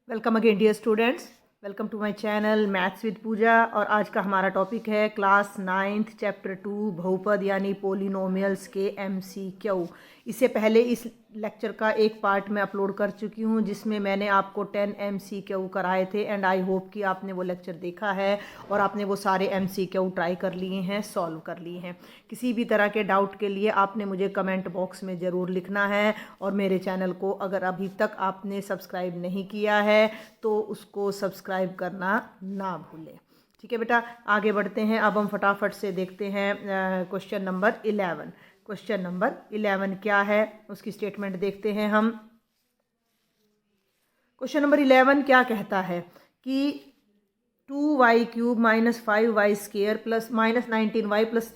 Welcome again dear students, welcome to my channel maths with Pooja. और आज का हमारा टॉपिक है क्लास 9th चैप्टर 2 बहुपद यानी पोलिनोमियल्स के MCQ। इससे पहले इस लेक्चर का एक पार्ट मैं अपलोड कर चुकी हूँ जिसमें मैंने आपको 10 MCQ कराए थे एंड आई होप कि आपने वो लेक्चर देखा है और आपने वो सारे MCQ ट्राई कर लिए हैं, सॉल्व कर लिए हैं। किसी भी तरह के डाउट के लिए आपने मुझे कमेंट बॉक्स में ज़रूर लिखना है और मेरे चैनल को अगर अभी तक आपने सब्सक्राइब नहीं किया है तो उसको सब्सक्राइब करना ना भूलें। ठीक है बेटा, आगे बढ़ते हैं। अब हम फटाफट से देखते हैं क्वेश्चन नंबर 11। क्वेश्चन नंबर 11 क्या है उसकी स्टेटमेंट देखते हैं हम। क्वेश्चन नंबर 11 क्या कहता है कि 2y³ minus 5y square plus minus 19y plus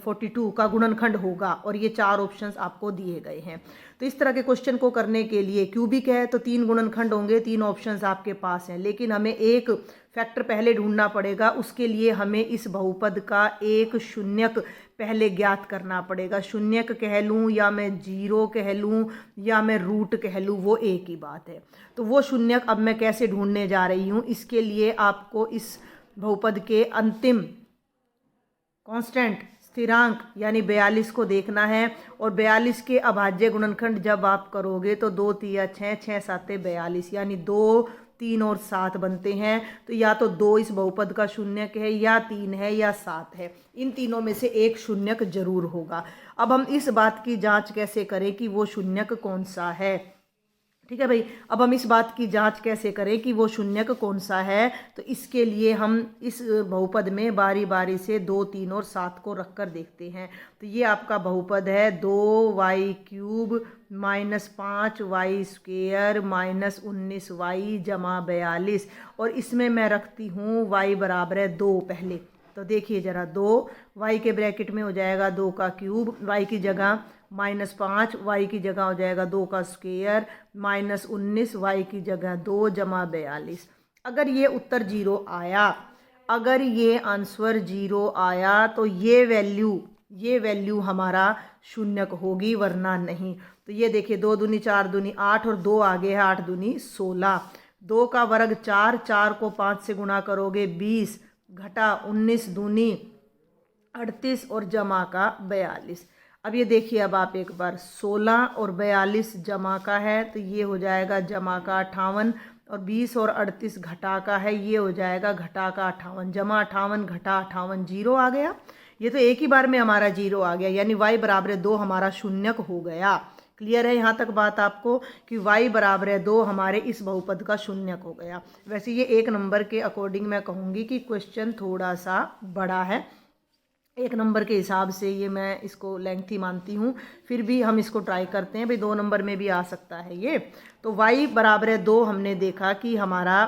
42 का गुणनखंड होगा और ये चार ऑप्शंस आपको दिए गए हैं। तो इस तरह के क्वेश्चन को करने के लिए क्यूबिक है तो तीन गुणनखंड होंगे, तीन ऑप्शंस आपके पास हैं, लेकिन हमें एक फैक्टर पहले ढूंढना पड़ेगा। उसके लिए हमें इस बहुपद का एक शून्यक पहले ज्ञात करना पड़ेगा। शून्यक कह लूँ या मैं जीरो कह लूँ या मैं रूट कह लूँ, वो एक ही बात है। तो वो शून्यक अब मैं कैसे ढूंढने जा रही हूँ, इसके लिए आपको इस बहुपद के अंतिम कांस्टेंट स्थिरांक यानी 42 को देखना है। और 42 के अभाज्य गुणनखंड जब आप करोगे तो 2 तिया 6, 6 साते 42 यानी 2, 3 और 7 बनते हैं। तो या तो 2 इस बहुपद का शून्यक है या 3 है या 7 है, इन तीनों में से एक शून्यक जरूर होगा। अब हम इस बात की जांच कैसे करें कि वो शून्यक कौन सा है। ठीक है भाई, अब हम इस बात की जांच कैसे करें कि वो शून्यक कौन सा है। तो इसके लिए हम इस बहुपद में बारी बारी से 2, 3 और 7 को रख कर देखते हैं। तो ये आपका बहुपद है 2y³ minus 5y square minus 19y जमा 42। और इसमें मैं रखती हूँ y बराबर है 2 पहले। तो देखिए ज़रा, 2y के ब्रैकेट में हो जाएगा 2 का क्यूब, y की जगह माइनस 5, वाई की जगह हो जाएगा 2 का स्क्वेयर माइनस 19, वाई की जगह 2 जमा 42। अगर ये उत्तर जीरो आया, अगर ये आंसर जीरो आया तो ये वैल्यू हमारा शून्यक होगी, वरना नहीं। तो ये देखिए 2 दूनी 4 दूनी 8 और 2 आगे है 8 दूनी 16। 2 का वर्ग 4, 4 को 5 से गुणा करोगे 20 घटा 19 दूनी 38 और जमा का 42। अब ये देखिए, अब आप एक बार 16 और 42 जमा का है तो ये हो जाएगा जमा का 58 और 20 और 38 घटा का है, ये हो जाएगा घटा का 58 जमा 58 घटा 58 जीरो आ गया। ये तो एक ही बार में हमारा जीरो आ गया, यानी y बराबर 2 हमारा शून्यक हो गया। क्लियर है यहाँ तक बात आपको कि y बराबर 2 हमारे इस बहुपद का शून्यक हो गया। वैसे ये एक नंबर के अकॉर्डिंग मैं कहूँगी कि क्वेश्चन थोड़ा सा बड़ा है, एक नंबर के हिसाब से ये मैं इसको लेंथी मानती हूँ, फिर भी हम इसको ट्राई करते हैं भाई, 2 नंबर में भी आ सकता है ये। तो y बराबर 2 हमने देखा कि हमारा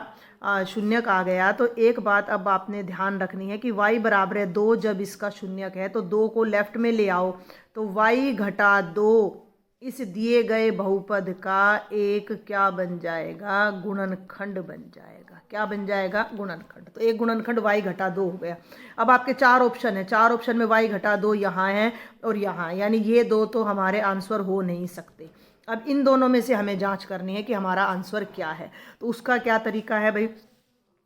शून्यक आ गया। तो एक बात अब आपने ध्यान रखनी है कि y बराबर 2 जब इसका शून्यक है तो 2 को लेफ्ट में ले आओ, तो y घटा 2 इस दिए गए बहुपद का एक क्या बन जाएगा, गुणनखंड बन जाएगा। क्या बन जाएगा, गुणनखंड। तो एक गुणनखंड y घटा 2 हो गया। अब आपके 4 ऑप्शन है, 4 ऑप्शन में y घटा 2 यहाँ है और यहाँ, यानी ये दो तो हमारे आंसर हो नहीं सकते। अब इन दोनों में से हमें जांच करनी है कि हमारा आंसर क्या है। तो उसका क्या तरीका है भाई,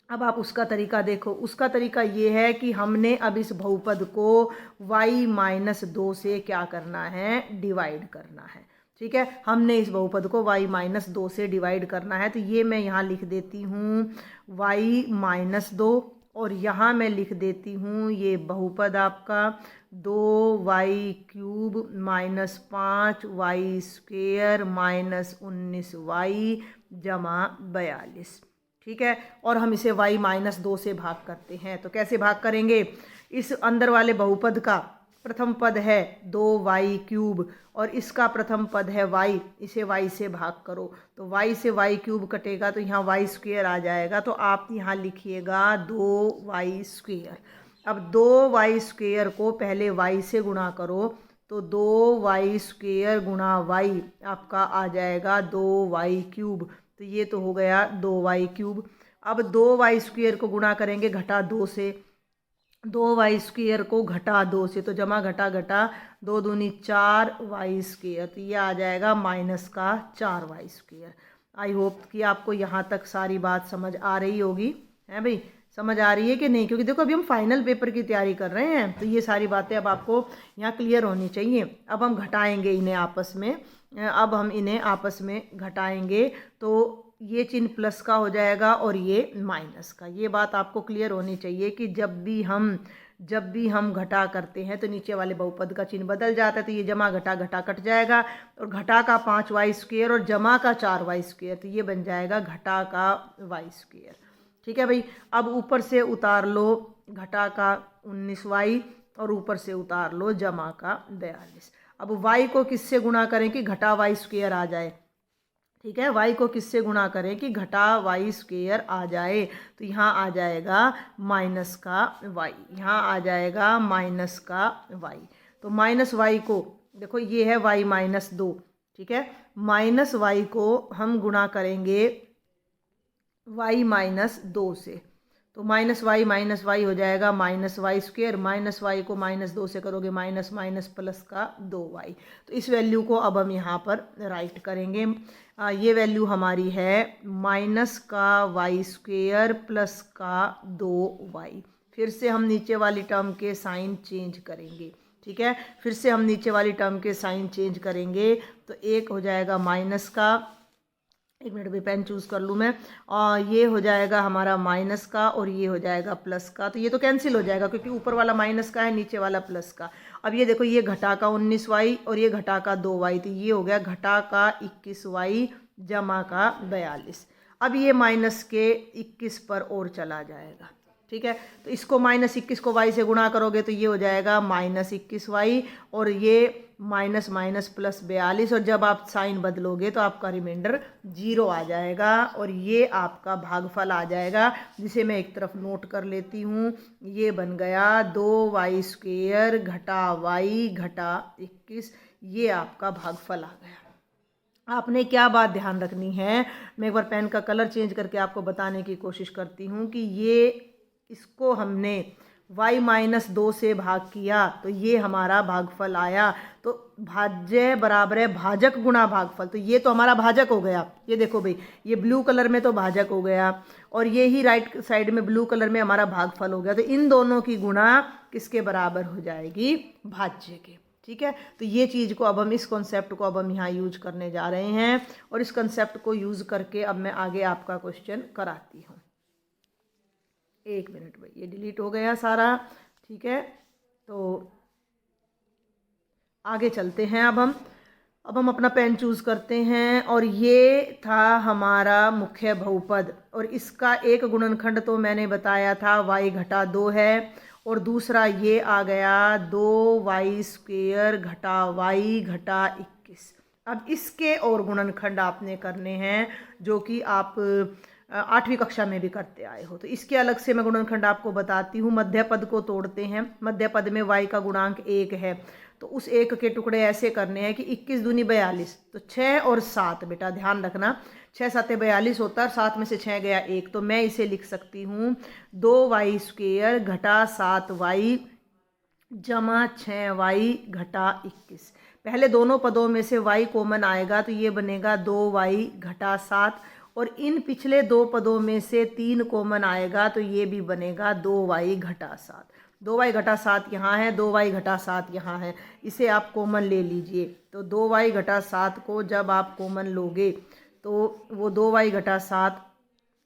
अब आप उसका तरीका देखो। उसका तरीका ये है कि हमने अब इस बहुपद को y-2 से क्या करना है, डिवाइड करना है। ठीक है, हमने इस बहुपद को y-2 से डिवाइड करना है। तो ये मैं यहाँ लिख देती हूँ y-2 और यहाँ मैं लिख देती हूँ ये बहुपद आपका 2y³ minus 5y square minus 19y जमा 42। ठीक है, और हम इसे y-2 से भाग करते हैं। तो कैसे भाग करेंगे, इस अंदर वाले बहुपद का प्रथम पद है 2y³ और इसका प्रथम पद है y, इसे y से भाग करो। तो y से y³ कटेगा तो यहाँ y स्क्वेयर आ जाएगा। तो आप यहाँ लिखिएगा 2y स्क्वेयर। अब 2y स्क्वेयर को पहले y से गुणा करो, तो 2y स्क्वेयर गुणा y आपका आ जाएगा 2y³। तो ये तो हो गया 2y³। अब 2y स्क्वेयर को गुणा करेंगे घटा 2 से, 2y स्क्वेयर को घटा 2 से, तो जमा घटा घटा 2 दूनी 4y स्क्वेयर, तो ये आ जाएगा माइनस का 4y स्क्वेयर। आई होप कि आपको यहाँ तक सारी बात समझ आ रही होगी, है भाई, समझ आ रही है कि नहीं? क्योंकि देखो अभी हम फाइनल पेपर की तैयारी कर रहे हैं, तो ये सारी बातें अब आपको यहाँ क्लियर होनी चाहिए। अब हम घटाएंगे इन्हें आपस में, अब हम इन्हें आपस में घटाएंगे, तो ये चिन्ह प्लस का हो जाएगा और ये माइनस का। ये बात आपको क्लियर होनी चाहिए कि जब भी हम घटा करते हैं तो नीचे वाले बहुपद का चिन्ह बदल जाता है। तो ये जमा घटा घटा कट जाएगा, और घटा का 5y² और जमा का 4y², तो ये बन जाएगा घटा का y²। ठीक है भाई। अब ऊपर से उतार लो घटा का 19y और ऊपर से उतार लो जमा का 42। अब y को किससे गुणा करें कि घटा y² आ जाए? ठीक है, y को किससे गुणा करें कि घटा y² आ जाए? तो यहाँ आ जाएगा माइनस का y, यहाँ आ जाएगा माइनस का y। तो माइनस y को देखो, ये है y-2, ठीक है, माइनस y को हम गुणा करेंगे y-2 से, तो माइनस y हो जाएगा -y², माइनस y को -2 से करोगे माइनस माइनस प्लस का 2y। तो इस वैल्यू को अब हम यहाँ पर राइट करेंगे। ये वैल्यू हमारी है माइनस का y² प्लस का 2y। फिर से हम नीचे वाली टर्म के साइन चेंज करेंगे, ठीक है, फिर से हम नीचे वाली टर्म के साइन चेंज करेंगे। तो एक हो जाएगा माइनस का, एक मिनट भी पेन चूज़ कर लूँ मैं, और ये हो जाएगा हमारा माइनस का और ये हो जाएगा प्लस का। तो ये तो कैंसिल हो जाएगा क्योंकि ऊपर वाला माइनस का है, नीचे वाला प्लस का। अब ये देखो, ये घटा का 19y और ये घटा का 2y, तो ये हो गया घटा का 21y जमा का 42। अब ये माइनस के 21 पर और चला जाएगा, ठीक है। तो इसको -21 को y से गुणा करोगे तो ये हो जाएगा -21y, और ये माइनस माइनस प्लस 42, और जब आप साइन बदलोगे तो आपका रिमाइंडर 0 आ जाएगा, और ये आपका भागफल आ जाएगा, जिसे मैं एक तरफ नोट कर लेती हूँ। ये बन गया 2y² घटा y घटा 21, ये आपका भागफल आ गया। आपने क्या बात ध्यान रखनी है, मैं एक बार पेन का कलर चेंज करके आपको बताने की कोशिश करती हूँ कि ये इसको हमने y-2 से भाग किया तो ये हमारा भागफल आया। तो भाज्य बराबर है भाजक गुणा भागफल, तो ये तो हमारा भाजक हो गया। ये देखो भाई, ये ब्लू कलर में तो भाजक हो गया, और ये ही राइट साइड में ब्लू कलर में हमारा भागफल हो गया। तो इन दोनों की गुणा किसके बराबर हो जाएगी? भाज्य के, ठीक है। तो ये चीज़ को अब हम, इस कॉन्सेप्ट को अब हम यहाँ यूज करने जा रहे हैं, और इस कॉन्सेप्ट को यूज़ करके अब मैं आगे आपका क्वेश्चन कराती हूँ। एक मिनट भाई, ये डिलीट हो गया सारा, ठीक है। तो आगे चलते हैं। अब हम अपना पेन चूज़ करते हैं, और ये था हमारा मुख्य बहुपद, और इसका एक गुणनखंड तो मैंने बताया था y घटा 2 है, और दूसरा ये आ गया 2y² घटा y घटा 21। अब इसके और गुणनखंड आपने करने हैं, जो कि आप 8वीं कक्षा में भी करते आए हो। तो इसके अलग से मैं गुणनखंड आपको बताती हूँ। मध्य पद को तोड़ते हैं। मध्य पद में y का गुणांक 1 है, तो उस 1 के टुकड़े ऐसे करने हैं कि 21 दूनी 42, तो 6 और 7, बेटा ध्यान रखना, 6 7 42 होता है, 7 में से 6 गया 1, तो मैं इसे लिख सकती हूँ 2y² घटा 7y जमा 6y घटा 21। पहले दोनों पदों में से y कॉमन आएगा तो ये बनेगा 2y घटा 7, और इन पिछले दो पदों में से 3 कॉमन आएगा तो ये भी बनेगा 2y घटा 7। 2y घटा 7 यहाँ है, 2y घटा 7 यहाँ है, इसे आप कॉमन ले लीजिए। तो 2y घटा 7 को जब आप कॉमन लोगे तो वो 2y घटा 7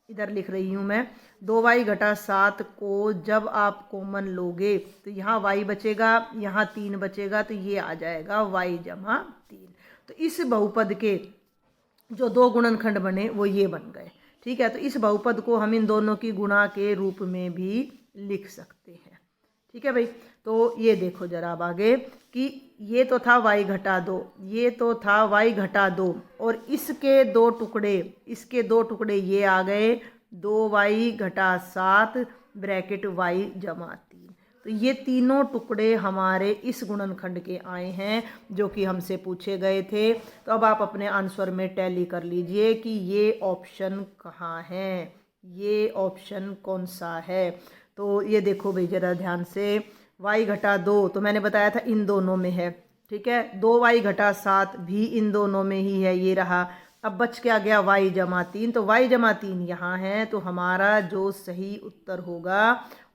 इधर लिख रही हूँ मैं, 2y घटा 7 को जब आप कॉमन लोगे तो यहाँ y बचेगा, यहाँ 3 बचेगा, तो ये आ जाएगा y जमा 3। तो इस बहुपद के जो दो गुणनखंड बने वो ये बन गए, ठीक है। तो इस बहुपद को हम इन दोनों की गुणा के रूप में भी लिख सकते हैं, ठीक है भाई। तो ये देखो जरा अब आगे कि ये तो था y घटा 2, ये तो था y घटा 2, और इसके दो टुकड़े ये आ गए 2y घटा 7 ब्रैकेट y जमा 3। तो ये तीनों टुकड़े हमारे इस गुणनखंड के आए हैं जो कि हमसे पूछे गए थे। तो अब आप अपने आंसर में टैली कर लीजिए कि ये ऑप्शन कहाँ है, ये ऑप्शन कौन सा है। तो ये देखो भाई जरा ध्यान से, y घटा 2 तो मैंने बताया था इन दोनों में है, ठीक है। 2y घटा 7 भी इन दोनों में ही है, ये रहा। अब बच क्या गया y जमा 3, तो y जमा 3 यहाँ है, तो हमारा जो सही उत्तर होगा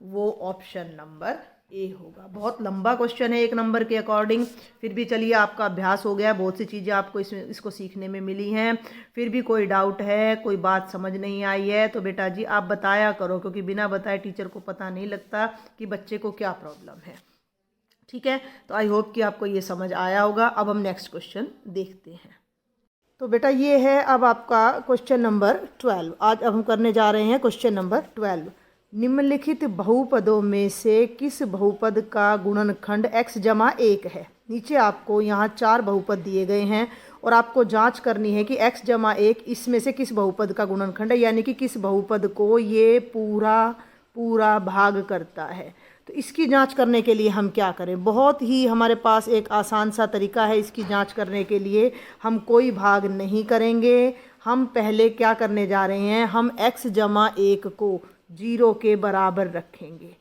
वो ऑप्शन नंबर ए होगा। बहुत लंबा क्वेश्चन है 1 नंबर के अकॉर्डिंग, फिर भी चलिए आपका अभ्यास हो गया, बहुत सी चीज़ें आपको इसको सीखने में मिली हैं। फिर भी कोई डाउट है, कोई बात समझ नहीं आई है तो बेटा जी आप बताया करो, क्योंकि बिना बताए टीचर को पता नहीं लगता कि बच्चे को क्या प्रॉब्लम है। ठीक है, तो आई होप कि आपको ये समझ आया होगा। अब हम नेक्स्ट क्वेश्चन देखते हैं। तो बेटा ये है अब आपका क्वेश्चन नंबर 12। आज अब हम करने जा रहे हैं क्वेश्चन नंबर 12। निम्नलिखित बहुपदों में से किस बहुपद का गुणनखंड x जमा 1 है। नीचे आपको यहाँ 4 बहुपद दिए गए हैं और आपको जांच करनी है कि x जमा 1 इसमें से किस बहुपद का गुणनखंड है, यानी कि किस बहुपद को ये पूरा भाग करता है। तो इसकी जांच करने के लिए हम क्या करें, बहुत ही हमारे पास एक आसान सा तरीका है इसकी जांच करने के लिए। हम कोई भाग नहीं करेंगे, हम पहले क्या करने जा रहे हैं, हम x जमा 1 को 0 के बराबर रखेंगे।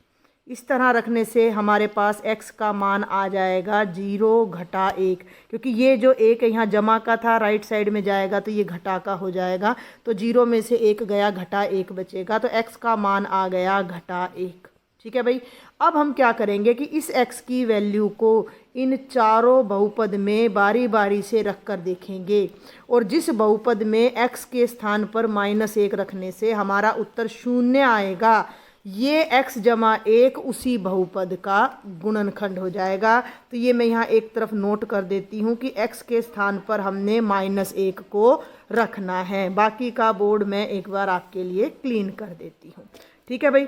इस तरह रखने से हमारे पास x का मान आ जाएगा 0 घटा 1, क्योंकि ये जो 1 यहाँ जमा का था राइट साइड में जाएगा तो ये घटा का हो जाएगा, तो 0 में से 1 गया, घटा 1 बचेगा, तो x का मान आ गया घटा 1। ठीक है भाई। अब हम क्या करेंगे कि इस x की वैल्यू को इन चारों बहुपद में बारी बारी से रख कर देखेंगे, और जिस बहुपद में x के स्थान पर -1 रखने से हमारा उत्तर 0 आएगा, ये x जमा 1 उसी बहुपद का गुणनखंड हो जाएगा। तो ये मैं यहाँ एक तरफ नोट कर देती हूँ कि x के स्थान पर हमने -1 को रखना है। बाकी का बोर्ड मैं एक बार आपके लिए क्लीन कर देती हूँ। ठीक है भाई।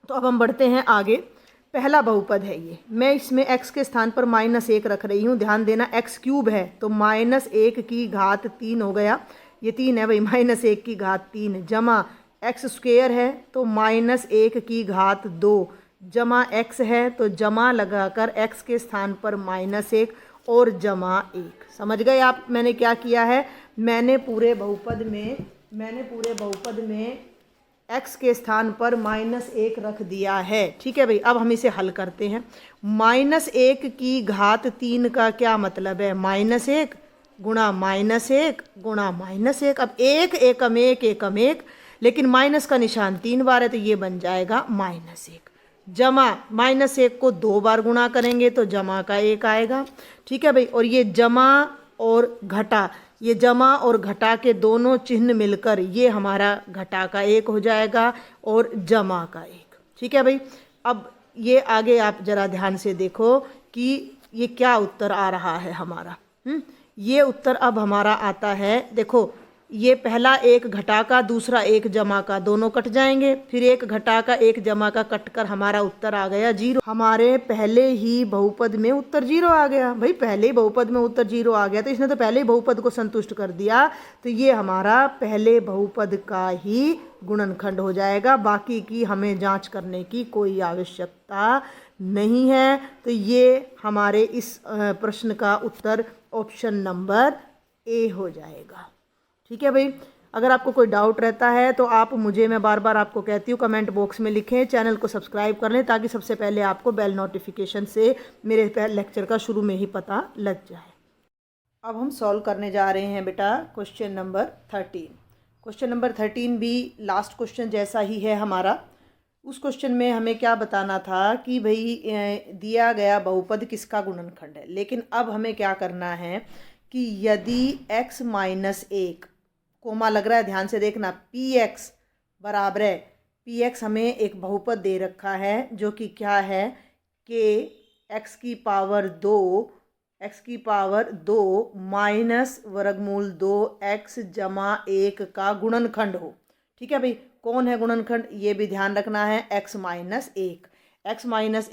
तो अब हम बढ़ते हैं आगे। पहला बहुपद है ये, मैं इसमें x के स्थान पर -1 रख रही हूँ। ध्यान देना x क्यूब है तो -1 की घात 3 हो गया, ये 3 है भाई, -1 की घात 3 जमा x स्क्वायर है तो -1 की घात 2 जमा x है, तो जमा लगाकर x के स्थान पर -1 और जमा 1। समझ गए आप मैंने क्या किया है, मैंने पूरे बहुपद में x के स्थान पर -1 रख दिया है। ठीक है भाई। अब हम इसे हल करते हैं। -1 की घात 3 का क्या मतलब है, -1 गुणा -1 गुणा -1। अब 1 एकम 1 एकम 1, लेकिन माइनस का निशान 3 बार है तो ये बन जाएगा -1 जमा -1 को 2 बार गुणा करेंगे तो जमा का 1 आएगा। ठीक है भाई। और ये जमा और घटा, ये जमा और घटा के दोनों चिन्ह मिलकर ये हमारा घटा का 1 हो जाएगा और जमा का 1। ठीक है भाई। अब ये आगे आप जरा ध्यान से देखो कि ये क्या उत्तर आ रहा है हमारा। ये उत्तर अब हमारा आता है, देखो ये पहला 1 घटा का, दूसरा 1 जमा का, दोनों कट जाएंगे, फिर 1 घटा का 1 जमा का कट कर हमारा उत्तर आ गया 0। हमारे पहले ही बहुपद में उत्तर 0 आ गया भाई, पहले ही बहुपद में उत्तर 0 आ गया तो इसने तो पहले ही बहुपद को संतुष्ट कर दिया, तो ये हमारा पहले बहुपद का ही गुणनखंड हो जाएगा। बाकी की हमें जांच करने की कोई आवश्यकता नहीं है। तो ये हमारे इस प्रश्न का उत्तर ऑप्शन नंबर ए हो जाएगा। ठीक है भाई। अगर आपको कोई डाउट रहता है तो आप मुझे, मैं बार बार आपको कहती हूँ, कमेंट बॉक्स में लिखें, चैनल को सब्सक्राइब कर लें ताकि सबसे पहले आपको बेल नोटिफिकेशन से मेरे लेक्चर का शुरू में ही पता लग जाए। अब हम सॉल्व करने जा रहे हैं बेटा क्वेश्चन नंबर 13। क्वेश्चन नंबर 13 भी लास्ट क्वेश्चन जैसा ही है हमारा। उस क्वेश्चन में हमें क्या बताना था कि भाई दिया गया बहुपद किसका गुणनखंड है, लेकिन अब हमें क्या करना है कि यदि x - 1 कोमा लग रहा है, ध्यान से देखना, px बराबर है, px हमें एक बहुपद दे रखा है जो कि क्या है कि x की पावर 2 माइनस वर्गमूल 2 x जमा 1 का गुणनखंड हो। ठीक है भाई। कौन है गुणनखंड, ये भी ध्यान रखना है, x -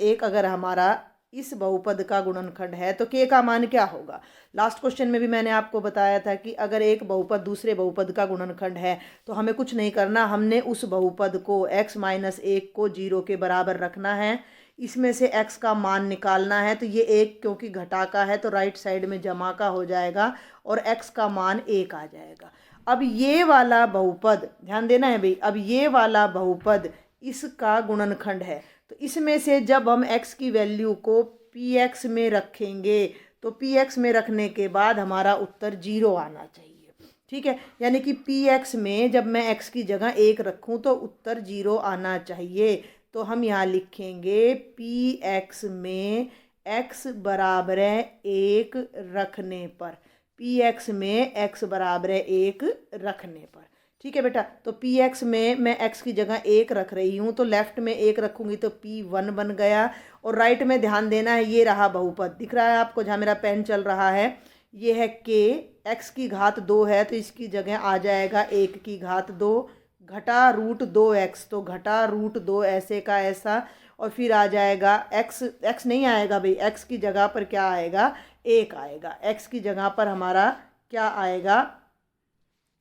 1 अगर हमारा इस बहुपद का गुणनखंड है तो k का मान क्या होगा। लास्ट क्वेश्चन में भी मैंने आपको बताया था कि अगर एक बहुपद दूसरे बहुपद का गुणनखंड है तो हमें कुछ नहीं करना, हमने उस बहुपद को x - 1 को 0 के बराबर रखना है, इसमें से x का मान निकालना है। तो ये 1 क्योंकि घटा का है तो राइट साइड में जमा का हो जाएगा और x का मान 1 आ जाएगा। अब ये वाला बहुपद, ध्यान देना है भाई, अब ये वाला बहुपद इसका गुणनखंड है, तो इसमें से जब हम x की वैल्यू को px में रखेंगे तो px में रखने के बाद हमारा उत्तर 0 आना चाहिए। ठीक है, यानी कि पी एक्स में जब मैं एक्स की जगह 1 रखूं तो उत्तर 0 आना चाहिए। तो हम यहाँ लिखेंगे पी एक्स में एक्स बराबर है 1 रखने पर, पी एक्स में एक्स बराबर है 1 रखने पर। ठीक है बेटा, तो पी एक्स में मैं एक्स की जगह 1 रख रही हूँ, तो लेफ्ट में 1 रखूँगी तो पी 1 बन गया। और राइट में ध्यान देना है, ये रहा बहुपद, दिख रहा है आपको जहाँ मेरा पेन चल रहा है, ये है के, एक्स की घात 2 है तो इसकी जगह आ जाएगा 1 की घात 2 घटा √2x, तो घटा √2 ऐसे का ऐसा, और फिर आ जाएगा x नहीं आएगा भाई, x की जगह पर क्या आएगा, 1 आएगा, x की जगह पर हमारा क्या आएगा,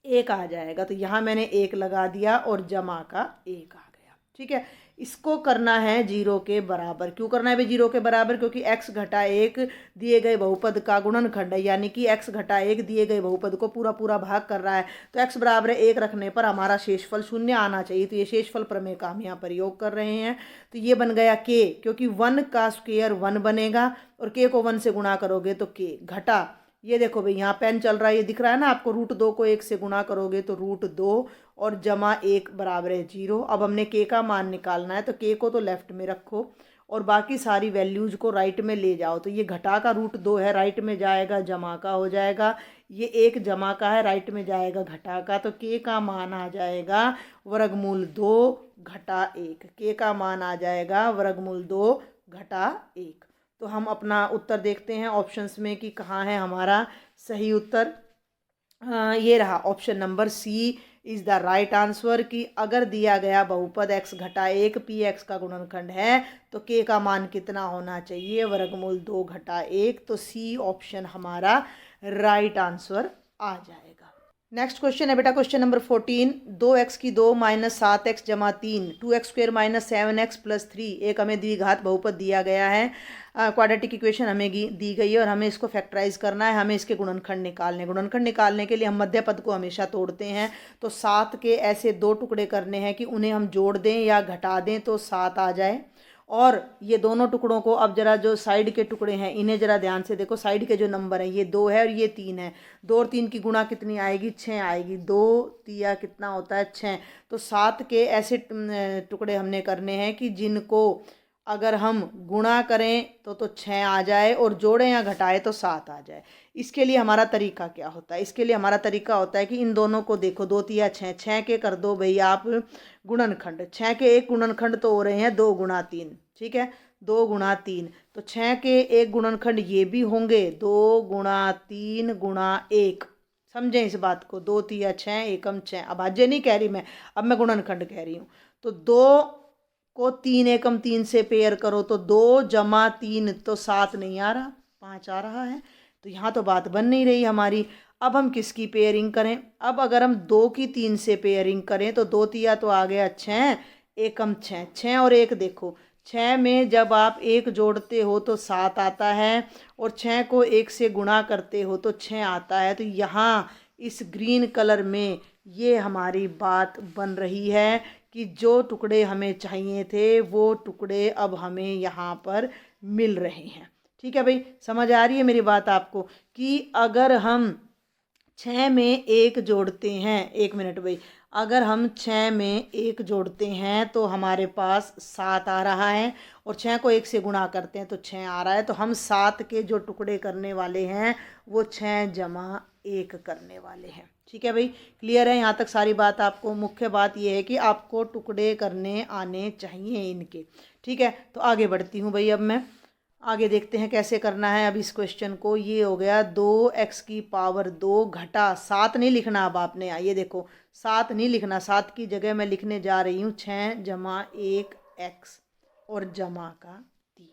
1 आ जाएगा। तो यहाँ मैंने 1 लगा दिया और जमा का 1 आ गया। ठीक है, इसको करना है 0 के बराबर। क्यों करना है भाई 0 के बराबर, क्योंकि x घटा 1 दिए गए बहुपद का गुणनखंड है, यानी कि x घटा 1 दिए गए बहुपद को पूरा पूरा भाग कर रहा है। तो x बराबर है 1 रखने पर हमारा शेषफल 0 आना चाहिए। तो ये शेषफल प्रमेय का हम यहाँ प्रयोग कर रहे हैं। तो ये बन गया k, क्योंकि 1 का स्क्वायर 1 बनेगा और k को 1 से गुणा करोगे तो k, घटा ये देखो भाई यहाँ पेन चल रहा है, ये दिख रहा है ना आपको, √2 को 1 से गुणा करोगे तो √2 और जमा 1 बराबर है 0। अब हमने के का मान निकालना है, तो के को तो लेफ्ट में रखो और बाकी सारी वैल्यूज को राइट में ले जाओ। तो ये घटा का √2 है, राइट में जाएगा जमा का हो जाएगा, ये 1 जमा का है, राइट में जाएगा घटा का। तो के का मान आ जाएगा वर्गमूल 2 घटा 1, के का मान आ जाएगा वर्गमूल 2 घटा 1। तो हम अपना उत्तर देखते हैं ऑप्शंस में कि कहाँ है हमारा सही उत्तर। ये रहा option number C is the right answer, कि अगर दिया गया बहुपद x घटा 1 पी एक्स का गुणनखंड है तो k का मान कितना होना चाहिए, वर्गमूल 2 घटा 1। तो सी ऑप्शन हमारा राइट आंसर आ जाएगा। नेक्स्ट क्वेश्चन है बेटा क्वेश्चन नंबर 14, 2x की 2 माइनस 7x जमा 3 2x² माइनस 7x प्लस 3 एक हमें द्विघात बहुपद दिया गया है। क्वाड्रेटिक इक्वेशन हमें दी गई है और हमें इसको फैक्टराइज करना है, हमें इसके गुणनखंड निकालने के लिए हम मध्य पद को हमेशा तोड़ते हैं। तो 7 के ऐसे 2 टुकड़े करने हैं कि उन्हें हम जोड़ दें या घटा दें तो 7 आ जाए। और ये दोनों टुकड़ों को अब जरा जो साइड के टुकड़े हैं इन्हें जरा ध्यान से देखो, साइड के जो नंबर हैं ये 2 है और ये 3 है, 2 और 3 की गुणा कितनी आएगी, 6 आएगी, 2 तिया कितना होता है 6। तो 7 के ऐसे टुकड़े हमने करने हैं कि जिनको अगर हम गुणा करें तो 6 आ जाए और जोड़ें या घटाएं तो 7 आ जाए। इसके लिए हमारा तरीका क्या होता है, इसके लिए हमारा तरीका होता है कि इन दोनों को देखो, 2 तिया 6, 6 के कर दो भई आप गुणनखंड, 6 के एक गुणनखंड तो हो रहे हैं 2 गुणा 3, ठीक है 2 गुणा 3, तो 6 के एक गुणनखंड ये भी होंगे 2 गुणा 3 गुणा 1। समझें इस बात को, 2 तिया 6 एकम 6, अब अभाज्य नहीं कह रही मैं, अब मैं गुणनखंड कह रही हूँ। तो 2 को 3 एकम 3 से पेयर करो तो 2 जमा 3 तो 7 नहीं आ रहा, 5 आ रहा है। तो यहाँ तो बात बन नहीं रही हमारी। अब हम किसकी पेयरिंग करें, अब अगर हम 2 की 3 से पेयरिंग करें तो 2 तिया तो आ गया 6 एकम 6, 6 और 1 देखो, 6 में जब आप 1 जोड़ते हो तो 7 आता है और 6 को 1 से गुणा करते हो तो 6 आता है। तो यहाँ इस ग्रीन कलर में ये हमारी बात बन रही है कि जो टुकड़े हमें चाहिए थे वो टुकड़े अब हमें यहाँ पर मिल रहे हैं। ठीक है भाई, समझ आ रही है मेरी बात आपको, कि अगर हम 6 में 1 जोड़ते हैं, 1 मिनट भाई, अगर हम 6 में 1 जोड़ते हैं तो हमारे पास 7 आ रहा है और 6 को 1 से गुणा करते हैं तो 6 आ रहा है। तो हम 7 के जो टुकड़े करने वाले हैं वो 6 जमा 1 करने वाले हैं। ठीक है भाई, क्लियर है यहाँ तक सारी बात आपको। मुख्य बात यह है कि आपको टुकड़े करने आने चाहिए इनके। ठीक है, तो आगे बढ़ती हूँ भाई, अब मैं आगे देखते हैं कैसे करना है अब इस क्वेश्चन को। ये हो गया 2x की पावर 2 घटा 7 नहीं लिखना, अब आपने ये देखो 7 नहीं लिखना, 7 की जगह मैं लिखने जा रही हूँ 6 जमा 1x और जमा का 3।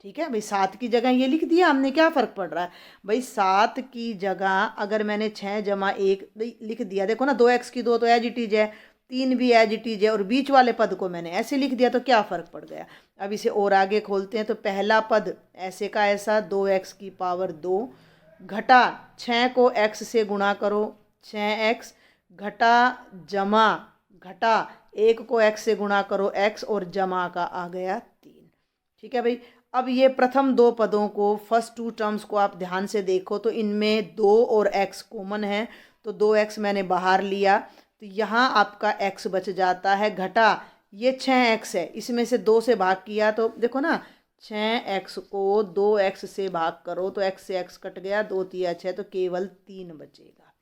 ठीक है भाई, 7 की जगह ये लिख दिया हमने, क्या फ़र्क पड़ रहा है भाई, 7 की जगह अगर मैंने 6 जमा 1 लिख दिया, देखो ना 2x की 2 तो एज इट इज है, 3 भी एज इट इज है और बीच वाले पद को मैंने ऐसे लिख दिया, तो क्या फ़र्क पड़ गया। अब इसे और आगे खोलते हैं, तो पहला पद ऐसे का ऐसा 2x की पावर 2 घटा 6 को x से गुणा करो 6x घटा जमा घटा 1 को x से गुणा करो x और जमा का आ गया 3। ठीक है भाई, अब ये प्रथम 2 पदों को, फर्स्ट 2 टर्म्स को आप ध्यान से देखो तो इनमें 2 और x कॉमन है, तो 2x मैंने बाहर लिया, तो यहाँ आपका x बच जाता है, घटा ये 6x है, इसमें से 2 से भाग किया तो देखो ना 6x को 2x से भाग करो तो x से x कट गया, 2 तिया 6, तो केवल 3 बचेगा।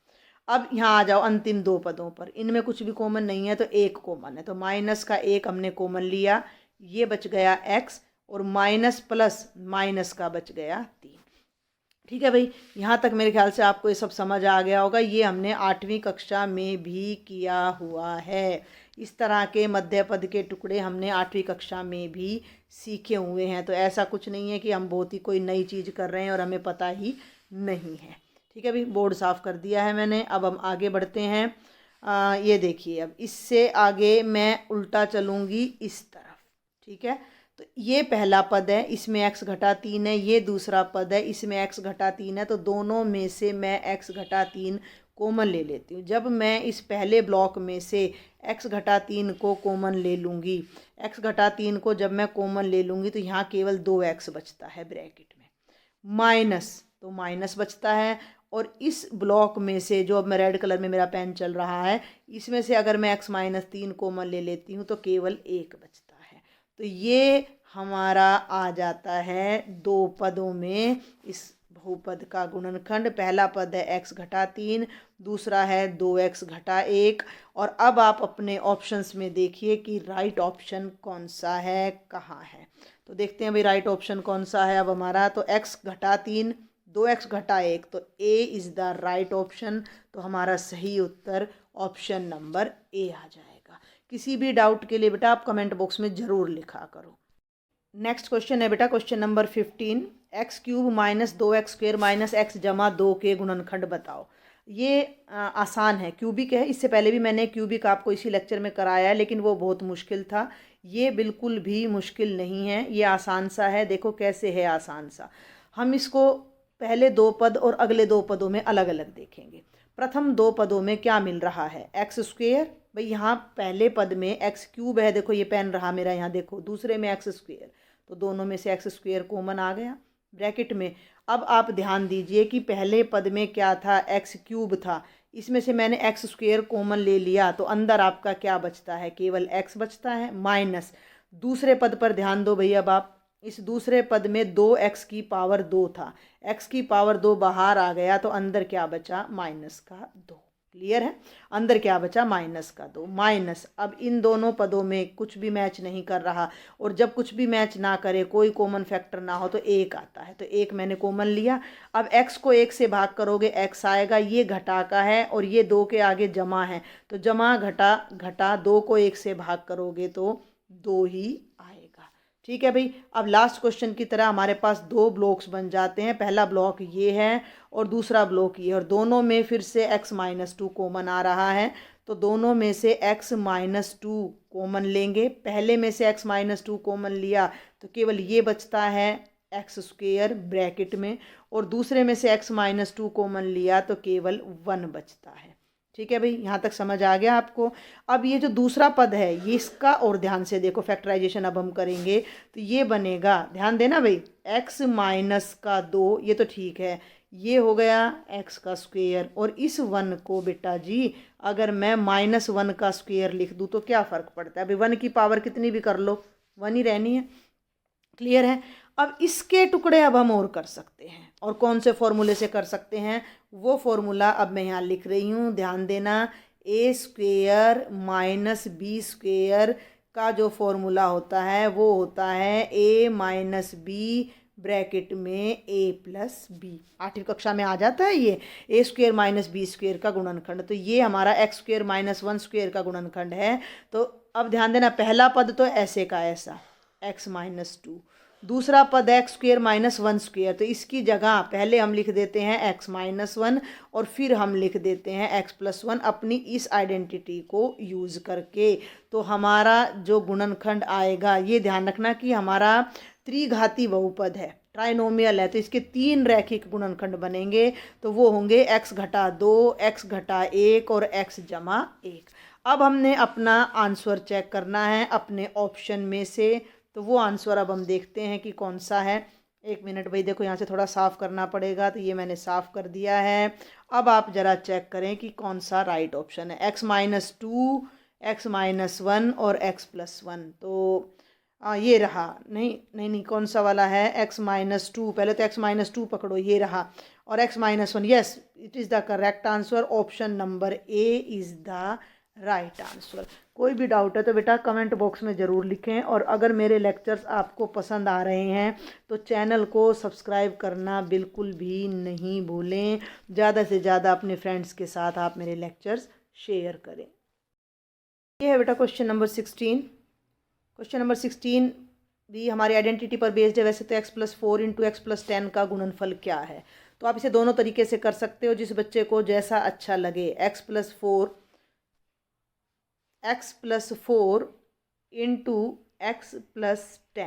अब यहाँ आ जाओ अंतिम 2 पदों पर, इनमें कुछ भी कॉमन नहीं है तो एक कॉमन है, तो माइनस का 1 हमने कॉमन लिया, ये बच गया x, और माइनस प्लस माइनस का बच गया 3। ठीक है भाई, यहाँ तक मेरे ख्याल से आपको ये सब समझ आ गया होगा। ये हमने 8वीं कक्षा में भी किया हुआ है। इस तरह के मध्य पद के टुकड़े हमने 8वीं कक्षा में भी सीखे हुए हैं, तो ऐसा कुछ नहीं है कि हम बहुत ही कोई नई चीज़ कर रहे हैं और हमें पता ही नहीं है। ठीक है भाई, बोर्ड साफ़ कर दिया है मैंने। अब हम आगे बढ़ते हैं। ये देखिए, अब इससे आगे मैं उल्टा चलूँगी इस तरफ। ठीक है, तो ये पहला पद है, इसमें x घटा 3 है, ये दूसरा पद है, इसमें x घटा 3 है, तो दोनों में से मैं x घटा 3 कॉमन ले लेती हूँ। जब मैं इस पहले ब्लॉक में से x घटा 3 को कॉमन ले लूँगी, x घटा 3 को जब मैं कॉमन ले लूँगी तो यहाँ केवल 2x बचता है ब्रैकेट में, माइनस, तो माइनस बचता है। और इस ब्लॉक में से जो अब मैं रेड कलर में मेरा पेन चल रहा है, इसमें से अगर मैं x माइनस 3 कॉमन ले लेती हूँ तो केवल 1 बचता है। तो ये हमारा आ जाता है 2 पदों में इस बहुपद का गुणनखंड। पहला पद है x घटा 3, दूसरा है 2x घटा 1। और अब आप अपने ऑप्शंस में देखिए कि राइट ऑप्शन कौन सा है, कहाँ है। तो देखते हैं भाई राइट ऑप्शन कौन सा है अब हमारा। तो x घटा 3, 2x घटा 1, तो A is the right option. तो हमारा सही उत्तर ऑप्शन नंबर A आ जाएगा। किसी भी डाउट के लिए बेटा आप कमेंट बॉक्स में ज़रूर लिखा करो। नेक्स्ट क्वेश्चन है बेटा question number 15, x cube minus 2x square minus x जमा 2 के गुणनखंड बताओ। ये आसान है, क्यूबिक है। इससे पहले भी मैंने क्यूबिक आपको इसी लेक्चर में कराया है, लेकिन वो बहुत मुश्किल था। ये बिल्कुल भी मुश्किल नहीं है, ये आसान सा है। देखो कैसे है आसान सा। हम इसको पहले 2 पद और अगले 2 पदों में अलग अलग देखेंगे। प्रथम 2 पदों में क्या मिल रहा है, एक्स स्क्वेयर। भाई यहाँ पहले पद में एक्स क्यूब है, देखो ये पेन रहा मेरा यहाँ, देखो दूसरे में एक्स स्क्वेयर, तो दोनों में से एक्स स्क्वेयर कॉमन आ गया ब्रैकेट में। अब आप ध्यान दीजिए कि पहले पद में क्या था, एक्स क्यूब था, इसमें से मैंने एक्स स्क्वेयर कॉमन ले लिया, तो अंदर आपका क्या बचता है, केवल एक्स बचता है, माइनस दूसरे पद पर ध्यान दो भैया। अब आप इस दूसरे पद में 2x की पावर 2 था, x की पावर 2 बाहर आ गया, तो अंदर क्या बचा, माइनस का 2। क्लियर है, अंदर क्या बचा, माइनस का 2, माइनस। अब इन दोनों पदों में कुछ भी मैच नहीं कर रहा, और जब कुछ भी मैच ना करे, कोई कॉमन फैक्टर ना हो, तो 1 आता है, तो 1 मैंने कॉमन लिया। अब x को 1 से भाग करोगे x आएगा, ये घटा का है और ये 2 के आगे जमा है, तो जमा घटा घटा 2 को 1 से भाग करोगे तो 2 ही आएगा। ठीक है भाई, अब लास्ट क्वेश्चन की तरह हमारे पास 2 ब्लॉक्स बन जाते हैं। पहला ब्लॉक ये है और दूसरा ब्लॉक ये, और दोनों में फिर से x माइनस 2 कॉमन आ रहा है, तो दोनों में से x माइनस 2 कॉमन लेंगे। पहले में से x माइनस 2 कॉमन लिया तो केवल ये बचता है एक्स स्क्वेयर ब्रैकेट में, और दूसरे में से x माइनस 2 कॉमन लिया तो केवल 1 बचता है। ठीक है भाई, यहाँ तक समझ आ गया आपको। अब ये जो दूसरा पद है, ये इसका और ध्यान से देखो, फैक्टराइजेशन अब हम करेंगे तो ये बनेगा, ध्यान देना भाई, x माइनस का 2, ये तो ठीक है, ये हो गया x का स्क्वेयर। और इस 1 को बेटा जी अगर मैं -1 का स्क्वेयर लिख दूँ तो क्या फ़र्क पड़ता है, अभी 1 की पावर कितनी भी कर लो 1 ही रहनी है। क्लियर है। अब इसके टुकड़े अब हम और कर सकते हैं, और कौन से फॉर्मूले से कर सकते हैं, वो फॉर्मूला अब मैं यहाँ लिख रही हूँ, ध्यान देना। ए स्क्वेयर माइनस बी स्क्वेयर का जो फॉर्मूला होता है वो होता है ए माइनस बी ब्रैकेट में ए प्लस बी। 8वीं कक्षा में आ जाता है ये ए स्क्वेयर माइनस बी स्क्वेयर का गुणनखंड। तो ये हमारा एक्स स्क्वेयर माइनस 1 स्क्वेयर का गुणनखंड है। तो अब ध्यान देना, पहला पद तो ऐसे का ऐसा x माइनस 2, दूसरा पद एक्स स्क्वेयर माइनस 1 स्क्वेयर, तो इसकी जगह पहले हम लिख देते हैं x माइनस 1 और फिर हम लिख देते हैं x प्लस 1 अपनी इस आइडेंटिटी को यूज़ करके। तो हमारा जो गुणनखंड आएगा, ये ध्यान रखना कि हमारा त्रिघाती बहुपद है, ट्राइनोमियल है, तो इसके 3 रैखिक गुणनखंड बनेंगे, तो वो होंगे x घटा 2, x घटा 1 और x जमा 1। अब हमने अपना आंसर चेक करना है अपने ऑप्शन में से, तो वो आंसर अब हम देखते हैं कि कौन सा है। एक मिनट भाई, देखो यहाँ से थोड़ा साफ़ करना पड़ेगा, तो ये मैंने साफ़ कर दिया है। अब आप ज़रा चेक करें कि कौन सा राइट ऑप्शन है, x-2, x-1 और x+1। तो ये रहा, नहीं नहीं नहीं, कौन सा वाला है, x-2, पहले तो x-2 पकड़ो, ये रहा, और x-1, yes it is the correct answer, option number A is the right answer. कोई भी डाउट है तो बेटा कमेंट बॉक्स में ज़रूर लिखें, और अगर मेरे लेक्चर्स आपको पसंद आ रहे हैं तो चैनल को सब्सक्राइब करना बिल्कुल भी नहीं भूलें। ज़्यादा से ज़्यादा अपने फ्रेंड्स के साथ आप मेरे लेक्चर्स शेयर करें। ये है बेटा क्वेश्चन नंबर 16। क्वेश्चन नंबर 16 भी हमारी आइडेंटिटी पर बेस्ड है। वैसे तो x+4 इंटू x+10 का गुणनफल क्या है, तो आप इसे दोनों तरीके से कर सकते हो, जिस बच्चे को जैसा अच्छा लगे। x+4 इंटू x+10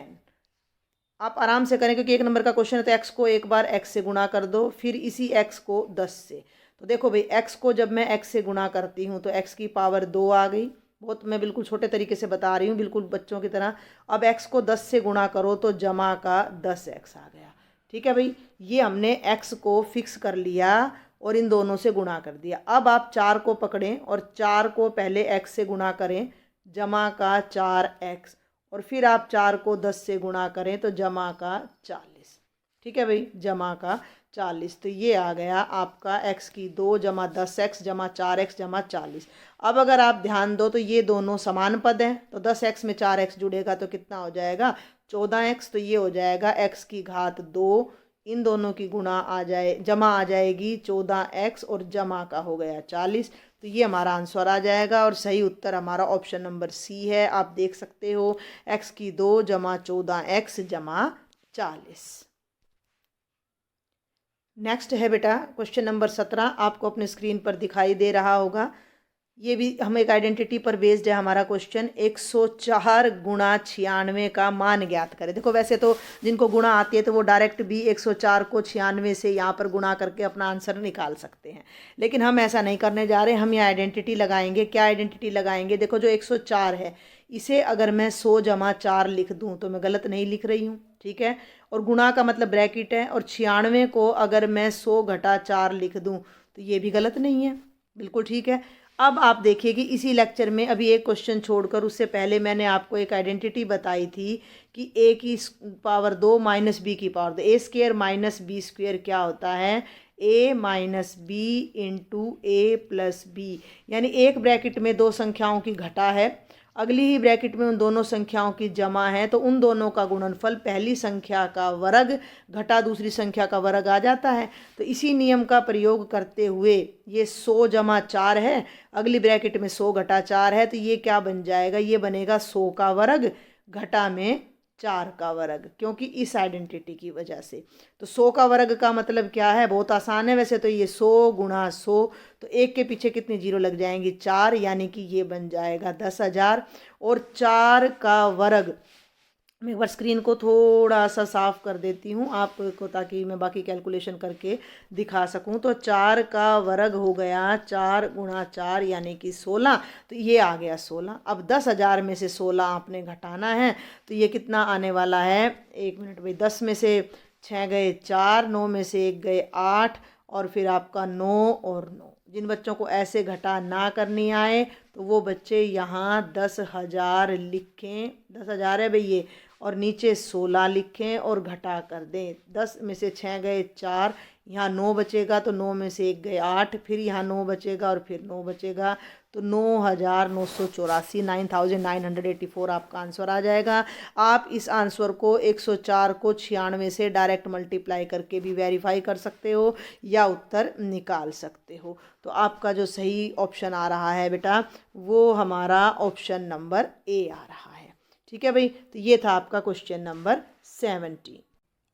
आप आराम से करें, क्योंकि 1 नंबर का क्वेश्चन है, तो x को एक बार x से गुणा कर दो, फिर इसी x को 10 से। तो देखो भाई, x को जब मैं x से गुणा करती हूँ तो x की पावर 2 आ गई। बहुत मैं बिल्कुल छोटे तरीके से बता रही हूँ, बिल्कुल बच्चों की तरह। अब x को 10 से गुणा करो तो जमा का 10x आ गया। ठीक है भाई, ये हमने x को फिक्स कर लिया और इन दोनों से गुणा कर दिया। अब आप 4 को पकड़ें और 4 को पहले x से गुणा करें, जमा का 4x, और फिर आप 4 को 10 से गुणा करें तो जमा का 40। ठीक है भाई, जमा का 40। तो ये आ गया आपका x की 2 जमा 10x जमा 4x जमा 40। अब अगर आप ध्यान दो तो ये दोनों समान पद हैं, तो 10x में 4x जुड़ेगा तो कितना हो जाएगा, 14x। तो ये हो जाएगा x की घात 2, इन दोनों की गुणा आ जाए, जमा आ जाएगी 14x, और जमा का हो गया 40। तो ये हमारा आंसर आ जाएगा, और सही उत्तर हमारा ऑप्शन नंबर सी है। आप देख सकते हो, x की 2 जमा 14x जमा 40। नेक्स्ट है बेटा क्वेश्चन नंबर 17, आपको अपने स्क्रीन पर दिखाई दे रहा होगा। ये भी हम एक आइडेंटिटी पर बेस्ड है हमारा क्वेश्चन। 104 गुणा 96 का मान ज्ञात करें। देखो वैसे तो जिनको गुणा आती है तो वो डायरेक्ट भी 104 को 96 से यहाँ पर गुणा करके अपना आंसर निकाल सकते हैं, लेकिन हम ऐसा नहीं करने जा रहे। हम ये आइडेंटिटी लगाएंगे। क्या आइडेंटिटी लगाएंगे, देखो जो 104 है, इसे अगर मैं 100 जमा 4 लिख दूँ तो मैं गलत नहीं लिख रही हूँ, ठीक है। और गुणा का मतलब ब्रैकेट है, और 96 को अगर मैं 100 घटा 4 लिख दूँ तो ये भी गलत नहीं है, बिल्कुल ठीक है। अब आप देखिए कि इसी लेक्चर में अभी एक क्वेश्चन छोड़कर उससे पहले मैंने आपको एक आइडेंटिटी बताई थी कि a की पावर 2 माइनस बी की power 2, A square minus B square क्या होता है, a minus B into A plus B. यानी एक ब्रैकेट में दो संख्याओं की घटा है, अगली ही ब्रैकेट में उन दोनों संख्याओं की जमा है, तो उन दोनों का गुणनफल पहली संख्या का वर्ग घटा दूसरी संख्या का वर्ग आ जाता है। तो इसी नियम का प्रयोग करते हुए ये 100 जमा 4 है, अगली ब्रैकेट में 100 घटा 4 है, तो ये क्या बन जाएगा, ये बनेगा 100 का वर्ग घटा में 4 का वर्ग, क्योंकि इस आइडेंटिटी की वजह से। तो 100 का वर्ग का मतलब क्या है, बहुत आसान है वैसे तो, ये 100 गुणा 100, तो एक के पीछे कितनी जीरो लग जाएंगी, 4, यानी कि ये बन जाएगा 10,000। और 4 का वर्ग, मैं एक बार स्क्रीन को थोड़ा सा साफ कर देती हूँ आपको, ताकि मैं बाकी कैलकुलेशन करके दिखा सकूँ। तो 4 का वर्ग हो गया 4 गुणा 4 यानी कि 16, तो ये आ गया 16। अब 10,000 में से 16 आपने घटाना है, तो ये कितना आने वाला है, एक मिनट भाई, 10 में से 6 गए 4, 9 में से 1 गए 8, और फिर आपका 9 और 9। जिन बच्चों को ऐसे घटा ना करनी आए तो वो बच्चे यहाँ 10,000 लिखें, 10,000 है भाई ये, और नीचे 16 लिखें और घटा कर दें। 10 में से 6 गए 4, यहाँ 9 बचेगा, तो 9 में से 1 गए 8, फिर यहाँ 9 बचेगा और फिर 9 बचेगा, तो 9,984, 9,984 आपका आंसर आ जाएगा। आप इस आंसर को 104 को 96 से डायरेक्ट मल्टीप्लाई करके भी वेरीफाई कर सकते हो या उत्तर निकाल सकते हो। तो आपका जो सही ऑप्शन आ रहा है बेटा, वो हमारा ऑप्शन नंबर ए आ रहा है। ठीक है भाई, तो ये था आपका क्वेश्चन नंबर 17।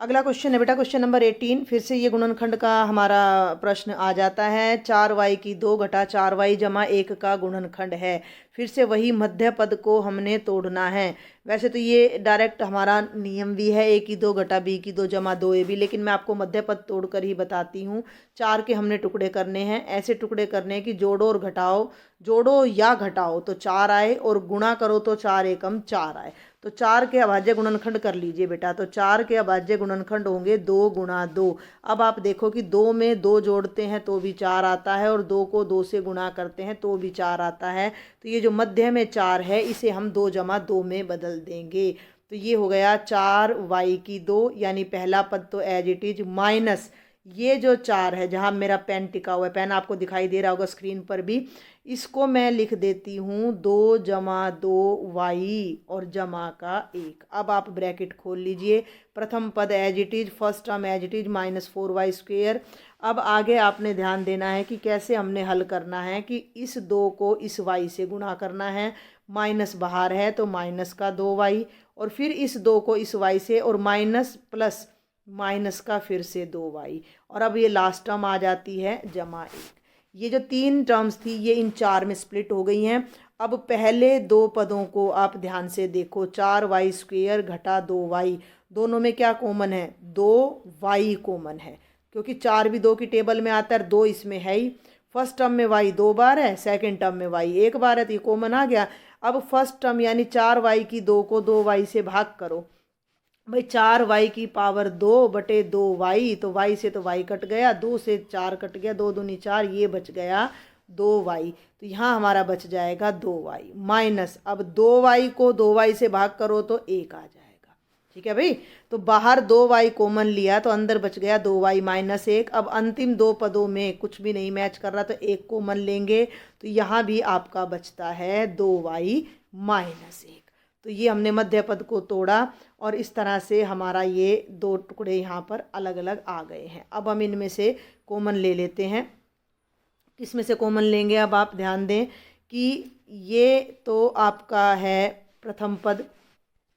अगला क्वेश्चन है बेटा क्वेश्चन नंबर 18। फिर से ये गुणनखंड का हमारा प्रश्न आ जाता है। 4y की 2 घटा 4y जमा 1 का गुणनखंड है। फिर से वही मध्य पद को हमने तोड़ना है। वैसे तो ये डायरेक्ट हमारा नियम भी है, a की 2 घटा b की 2 जमा 2ab, लेकिन मैं आपको मध्य पद तोड़कर ही बताती हूँ। 4 के हमने टुकड़े करने हैं, ऐसे टुकड़े करने हैं कि जोड़ो और घटाओ जोड़ो या घटाओ तो 4 आए और गुणा करो तो 4 एकम 4 आए। तो 4 के अभाज्य गुणनखंड कर लीजिए बेटा। तो 4 के अभाज्य गुणनखंड होंगे 2 गुणा 2। अब आप देखो कि 2 में 2 जोड़ते हैं तो भी 4 आता है और 2 को 2 से गुणा करते हैं तो भी 4 आता है। तो ये जो मध्य में 4 है इसे हम 2 जमा 2 में बदल देंगे। तो ये हो गया 4y की 2, यानी पहला पद तो एज इट इज, माइनस ये जो 4 है, जहाँ मेरा पेन टिका हुआ है, पेन आपको दिखाई दे रहा होगा स्क्रीन पर भी, इसको मैं लिख देती हूँ 2 जमा 2y और जमा का 1। अब आप ब्रैकेट खोल लीजिए। प्रथम पद as it is, first term as it is, -4y²। अब आगे आपने ध्यान देना है कि कैसे हमने हल करना है कि इस 2 को इस y से गुणा करना है। माइनस बाहर है तो माइनस का 2y, और फिर इस 2 को इस y से, और माइनस प्लस माइनस का फिर से 2y, और अब ये लास्ट टर्म आ जाती है जमा 1। ये जो 3 टर्म्स थी ये इन 4 में स्प्लिट हो गई हैं। अब पहले 2 पदों को आप ध्यान से देखो, 4y² घटा 2y, दोनों में क्या कॉमन है? 2y कॉमन है, क्योंकि 4 भी 2 की टेबल में आता है, 2 इसमें है ही। फर्स्ट टर्म में y 2 बार है, सेकेंड टर्म में y 1 बार है, तो ये कॉमन आ गया। अब फर्स्ट टर्म यानी 4y की 2 को 2y से भाग करो। भाई 4y की पावर 2 बटे 2y, तो y से तो y कट गया, 2 से 4 कट गया, 2 दूनी 4, ये बच गया 2y। तो यहाँ हमारा बच जाएगा 2y माइनस, अब 2y को 2y से भाग करो तो 1 आ जाएगा। ठीक है भाई, तो बाहर 2y कॉमन लिया तो अंदर बच गया 2y माइनस 1। अब अंतिम 2 पदों में कुछ भी नहीं मैच कर रहा तो 1 कॉमन लेंगे, तो यहाँ भी आपका बचता है 2y माइनस 1। तो ये हमने मध्य पद को तोड़ा और इस तरह से हमारा ये 2 टुकड़े यहाँ पर अलग अलग आ गए हैं। अब हम इनमें से कॉमन ले लेते हैं। किस में से कॉमन लेंगे? अब आप ध्यान दें कि ये तो आपका है प्रथम पद।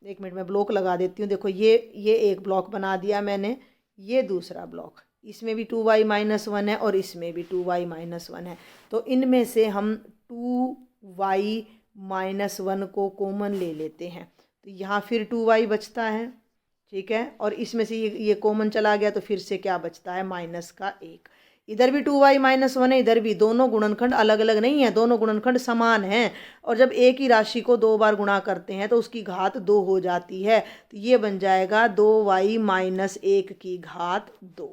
एक मिनट में ब्लॉक लगा देती हूँ। देखो ये एक ब्लॉक बना दिया मैंने, ये दूसरा ब्लॉक, इसमें भी 2y माइनस 1 है और इसमें भी 2y माइनस 1 है। तो इनमें से हम 2y माइनस 1 को कॉमन ले लेते हैं, तो यहाँ फिर 2y बचता है। ठीक है, और इसमें से ये कॉमन चला गया तो फिर से क्या बचता है? माइनस का 1। इधर भी 2y माइनस 1 है, इधर भी। दोनों गुणनखंड अलग अलग नहीं है, दोनों गुणनखंड समान हैं। और जब एक ही राशि को 2 बार गुणा करते हैं तो उसकी घात 2 हो जाती है। तो ये बन जाएगा 2y माइनस 1 की घात 2।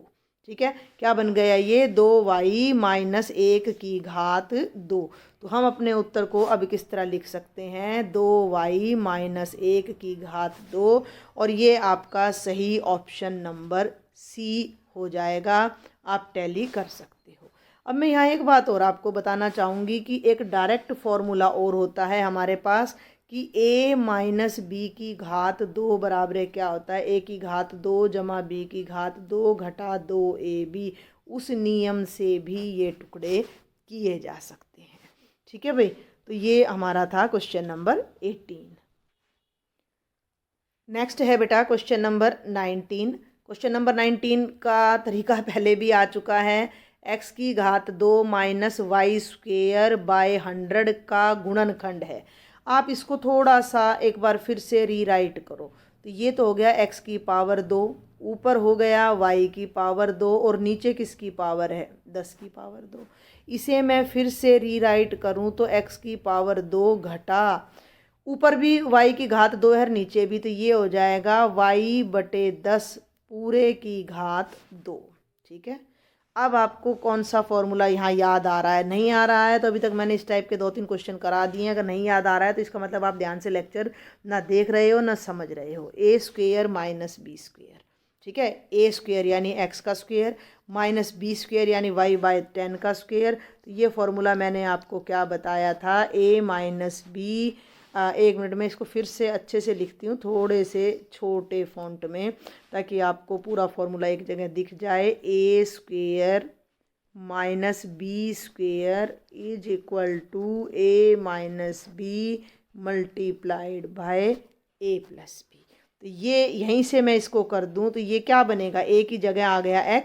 ठीक है, क्या बन गया ये? 2y माइनस 1 की घात 2। तो हम अपने उत्तर को अब किस तरह लिख सकते हैं? 2y माइनस 1 की घात 2, और ये आपका सही ऑप्शन नंबर सी हो जाएगा। आप टैली कर सकते हो। अब मैं यहाँ एक बात और आपको बताना चाहूँगी कि एक डायरेक्ट फॉर्मूला और होता है हमारे पास कि a माइनस बी की घात 2 बराबर है, क्या होता है? a की घात 2 जमा b की घात 2 घटा 2ab। उस नियम से भी ये टुकड़े किए जा सकते हैं। ठीक है भाई, तो ये हमारा था क्वेश्चन नंबर 18। नेक्स्ट है बेटा क्वेश्चन नंबर 19। क्वेश्चन नंबर 19 का तरीका पहले भी आ चुका है। x की घात 2 माइनस y² बाय 100 का गुणनखंड है। आप इसको थोड़ा सा एक बार फिर से रीराइट करो। तो ये तो हो गया x की पावर 2, ऊपर हो गया y की पावर 2, और नीचे किसकी पावर है? 10 की पावर 2। इसे मैं फिर से रीराइट करूं तो x की पावर 2 घटा, ऊपर भी y की घात 2 है, नीचे भी, तो ये हो जाएगा y बटे 10 पूरे की घात 2। ठीक है, अब आपको कौन सा फॉर्मूला यहाँ याद आ रहा है? नहीं आ रहा है तो अभी तक मैंने इस टाइप के 2-3 क्वेश्चन करा दिए हैं। अगर नहीं याद आ रहा है तो इसका मतलब आप ध्यान से लेक्चर ना देख रहे हो ना समझ रहे हो। a² minus b²। ठीक है, a² यानी x का स्क्वेयर माइनस b² यानी y बाय 10 का स्क्वेयर। तो ये फॉर्मूला मैंने आपको क्या बताया था? a minus b। एक मिनट में इसको फिर से अच्छे से लिखती हूँ, थोड़े से छोटे फॉन्ट में, ताकि आपको पूरा फॉर्मूला एक जगह दिख जाए। a² minus b² is equal to a minus b multiplied by a plus b। तो ये यहीं से मैं इसको कर दूँ तो ये क्या बनेगा? a की जगह आ गया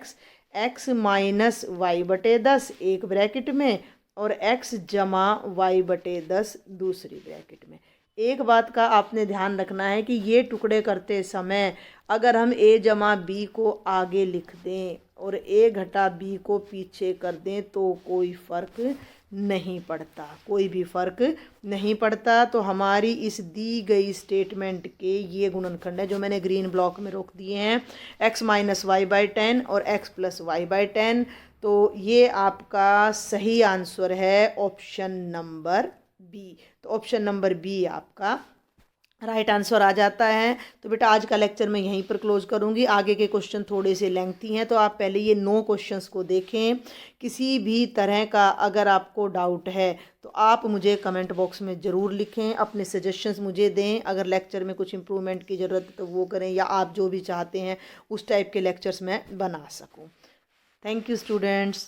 x माइनस y बटे 10 एक ब्रैकेट में, और x जमा y बटे 10 दूसरी ब्रैकेट में। एक बात का आपने ध्यान रखना है कि ये टुकड़े करते समय अगर हम a जमा b को आगे लिख दें और a घटा b को पीछे कर दें तो कोई फ़र्क नहीं पड़ता, कोई भी फ़र्क नहीं पड़ता। तो हमारी इस दी गई स्टेटमेंट के ये गुणनखंड है जो मैंने ग्रीन ब्लॉक में रोक दिए हैं, x माइनस वाई बाई 10 और x प्लस वाई बाई 10। तो ये आपका सही आंसर है ऑप्शन नंबर बी। तो ऑप्शन नंबर बी आपका राइट आंसर आ जाता है। तो बेटा आज का लेक्चर मैं यहीं पर क्लोज करूँगी। आगे के क्वेश्चन थोड़े से लेंथी हैं, तो आप पहले ये 9 क्वेश्चंस को देखें। किसी भी तरह का अगर आपको डाउट है तो आप मुझे कमेंट बॉक्स में ज़रूर लिखें, अपने सजेशंस मुझे दें। अगर लेक्चर में कुछ इम्प्रूवमेंट की ज़रूरत है तो वो करें, या आप जो भी चाहते हैं उस टाइप के लेक्चर्स मैं बना सकूँ। Thank you students.